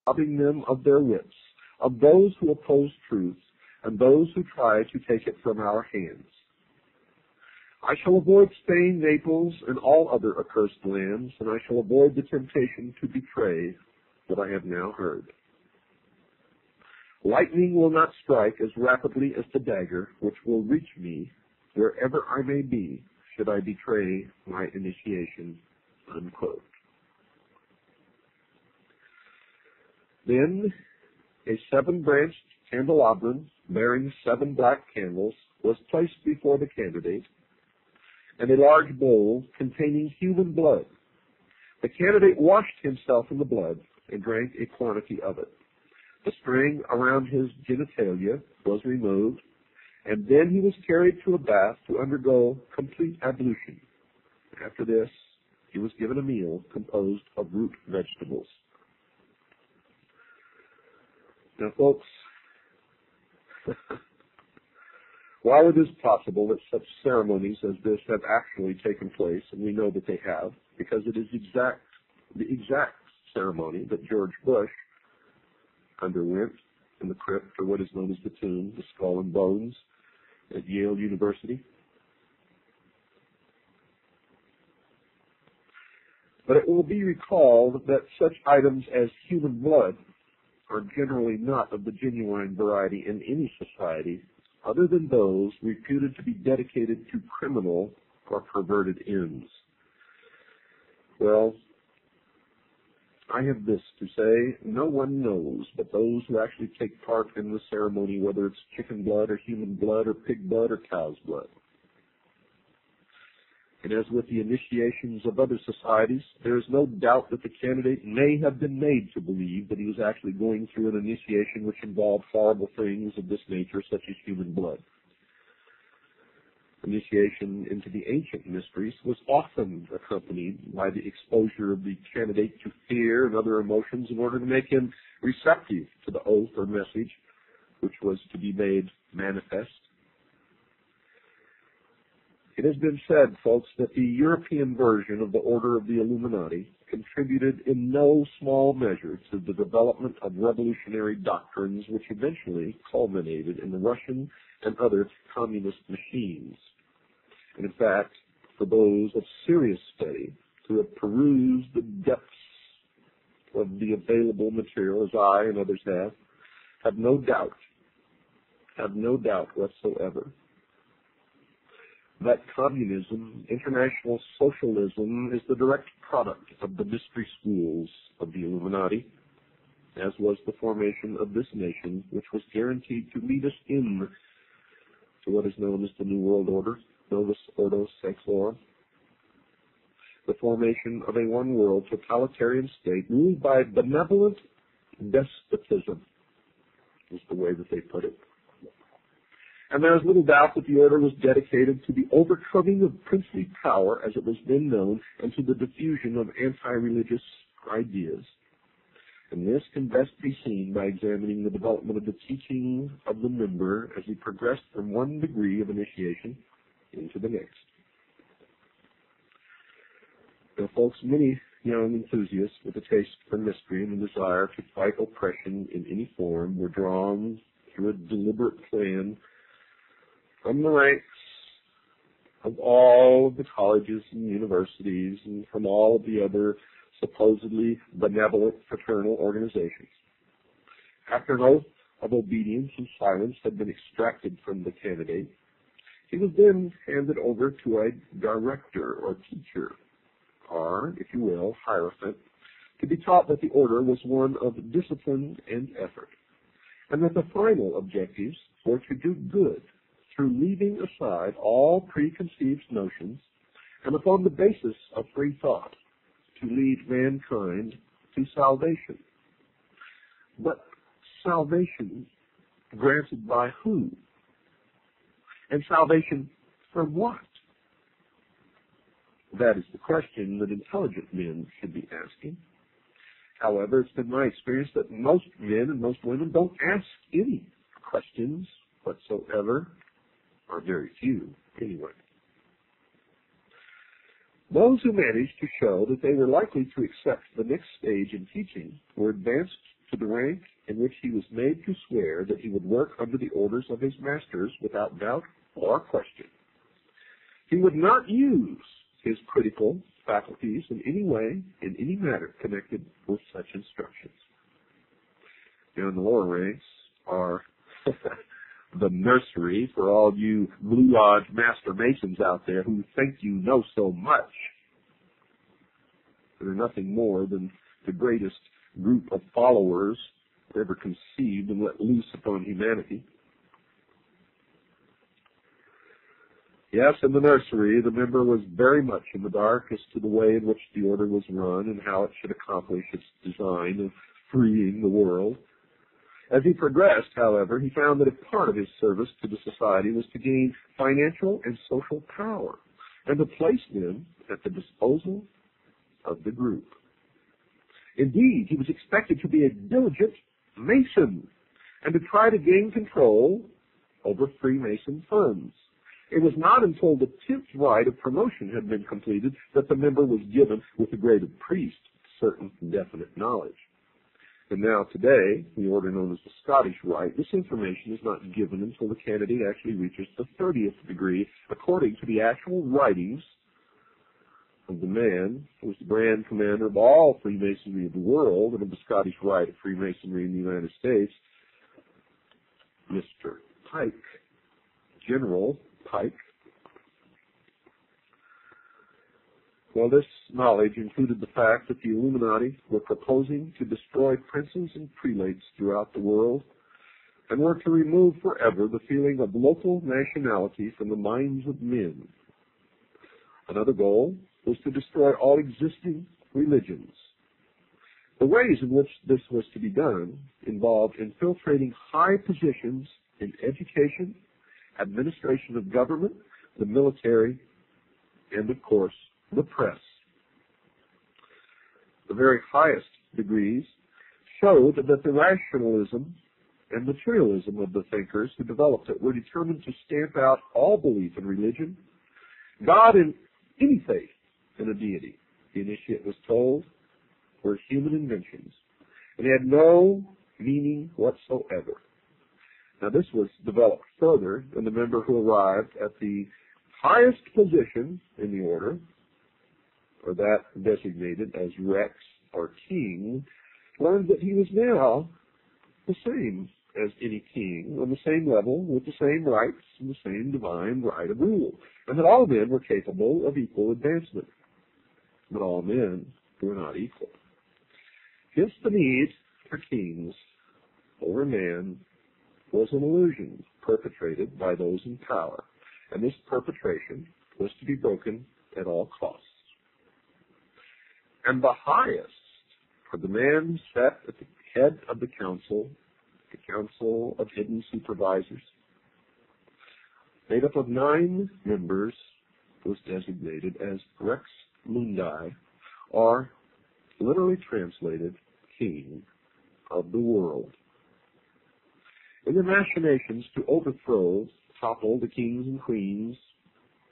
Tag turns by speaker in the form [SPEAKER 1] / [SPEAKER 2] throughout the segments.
[SPEAKER 1] robbing them of their wits, of those who oppose truth, and those who try to take it from our hands. I shall avoid Spain, Naples, and all other accursed lands, and I shall avoid the temptation to betray what I have now heard. Lightning will not strike as rapidly as the dagger, which will reach me wherever I may be, should I betray my initiation." Unquote. Then a 7-branched candelabrum bearing 7 black candles was placed before the candidate, and a large bowl containing human blood. The candidate washed himself in the blood and drank a quantity of it. The string around his genitalia was removed, and then he was carried to a bath to undergo complete ablution. After this, he was given a meal composed of root vegetables. Now, folks, while it is possible that such ceremonies as this have actually taken place, and we know that they have, because it is the exact ceremony that George Bush underwent in the crypt, or what is known as the tomb, the Skull and Bones, at Yale University. But it will be recalled that such items as human blood are generally not of the genuine variety in any society, other than those reputed to be dedicated to criminal or perverted ends. Well, I have this to say: no one knows but those who actually take part in the ceremony, whether it's chicken blood or human blood or pig blood or cow's blood. And as with the initiations of other societies, there is no doubt that the candidate may have been made to believe that he was actually going through an initiation which involved horrible things of this nature, such as human blood. Initiation into the ancient mysteries was often accompanied by the exposure of the candidate to fear and other emotions in order to make him receptive to the oath or message which was to be made manifest. It has been said, folks, that the European version of the Order of the Illuminati contributed in no small measure to the development of revolutionary doctrines which eventually culminated in the Russian and other communist machines. And in fact, for those of serious study who have perused the depths of the available material, as I and others have no doubt whatsoever that communism, international socialism, is the direct product of the mystery schools of the Illuminati, as was the formation of this nation, which was guaranteed to lead us in to what is known as the New World Order, Novus Ordo Seclorum, the formation of a one-world totalitarian state ruled by benevolent despotism, is the way that they put it. And there is little doubt that the order was dedicated to the overcoming of princely power, as it was then known, and to the diffusion of anti-religious ideas. And this can best be seen by examining the development of the teaching of the member as he progressed from one degree of initiation into the next. Now, folks, many young enthusiasts with a taste for mystery and a desire to fight oppression in any form were drawn through a deliberate plan from the ranks of all of the colleges and universities and from all of the other supposedly benevolent fraternal organizations. After an oath of obedience and silence had been extracted from the candidate, he was then handed over to a director or teacher, or, if you will, hierophant, to be taught that the order was one of discipline and effort, and that the final objectives were to do good through leaving aside all preconceived notions and upon the basis of free thought to lead mankind to salvation. But salvation granted by who? And salvation from what? That is the question that intelligent men should be asking. However, it's been my experience that most men and most women don't ask any questions whatsoever, or very few, anyway. Those who managed to show that they were likely to accept the next stage in teaching were advanced to the rank in which he was made to swear that he would work under the orders of his masters without doubt or question. He would not use his critical faculties in any way, in any matter connected with such instructions. In the lower ranks are the nursery for all you Blue Lodge Master Masons out there who think you know so much. They're nothing more than the greatest group of followers ever conceived and let loose upon humanity. Yes, in the nursery, the member was very much in the dark as to the way in which the order was run and how it should accomplish its design of freeing the world. As he progressed, however, he found that a part of his service to the society was to gain financial and social power and to place them at the disposal of the group. Indeed, he was expected to be a diligent Mason and to try to gain control over Freemason funds. It was not until the 10th rite of promotion had been completed that the member was given, with the grade of priest, certain definite knowledge. And now today, the order known as the Scottish Rite, this information is not given until the candidate actually reaches the 30th degree, according to the actual writings of the man who was the Grand Commander of all Freemasonry of the world and of the Scottish Rite of Freemasonry in the United States, Mr. Pike, General Pike. Well, this knowledge included the fact that the Illuminati were proposing to destroy princes and prelates throughout the world and were to remove forever the feeling of local nationality from the minds of men. Another goal was to destroy all existing religions. The ways in which this was to be done involved infiltrating high positions in education, administration of government, the military, and, of course, the press. The very highest degrees showed that the rationalism and materialism of the thinkers who developed it were determined to stamp out all belief in religion, God, and any faith in a deity. The initiate was told were human inventions, and they had no meaning whatsoever. Now, this was developed further when the member who arrived at the highest position in the order, or that designated as Rex or King, learned that he was now the same as any king, on the same level, with the same rights and the same divine right of rule, and that all men were capable of equal advancement. But all men were not equal. Hence the need for kings over man was an illusion perpetrated by those in power, and this perpetration was to be broken at all costs. And the highest, for the man who sat at the head of the council of hidden supervisors, made up of 9 members, was designated as Rex Mundi, or literally translated, King of the world. In their machinations to overthrow, topple the kings and queens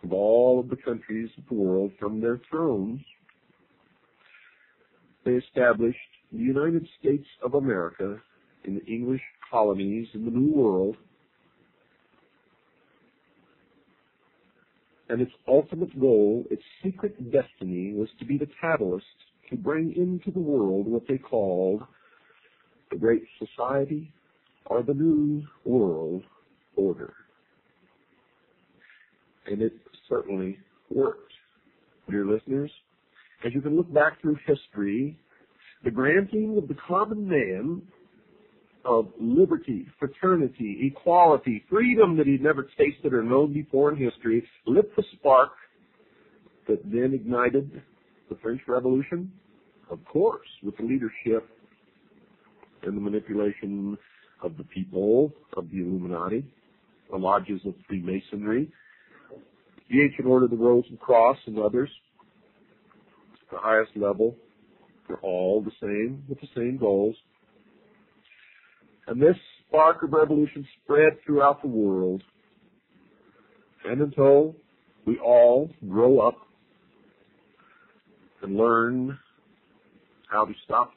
[SPEAKER 1] of all of the countries of the world from their thrones, they established the United States of America in the English colonies in the New World, and its ultimate goal, its secret destiny, was to be the catalyst to bring into the world what they called the Great Society or the New World Order. And it certainly worked. Dear listeners, as you can look back through history, the granting of the common man of liberty, fraternity, equality, freedom that he'd never tasted or known before in history lit the spark that then ignited the French Revolution, of course, with the leadership and the manipulation of the people of the Illuminati, the lodges of Freemasonry, the Ancient Order of the Rose and Cross, and others. The highest level were all the same, with the same goals. And this spark of revolution spread throughout the world. And until we all grow up and learn how to stop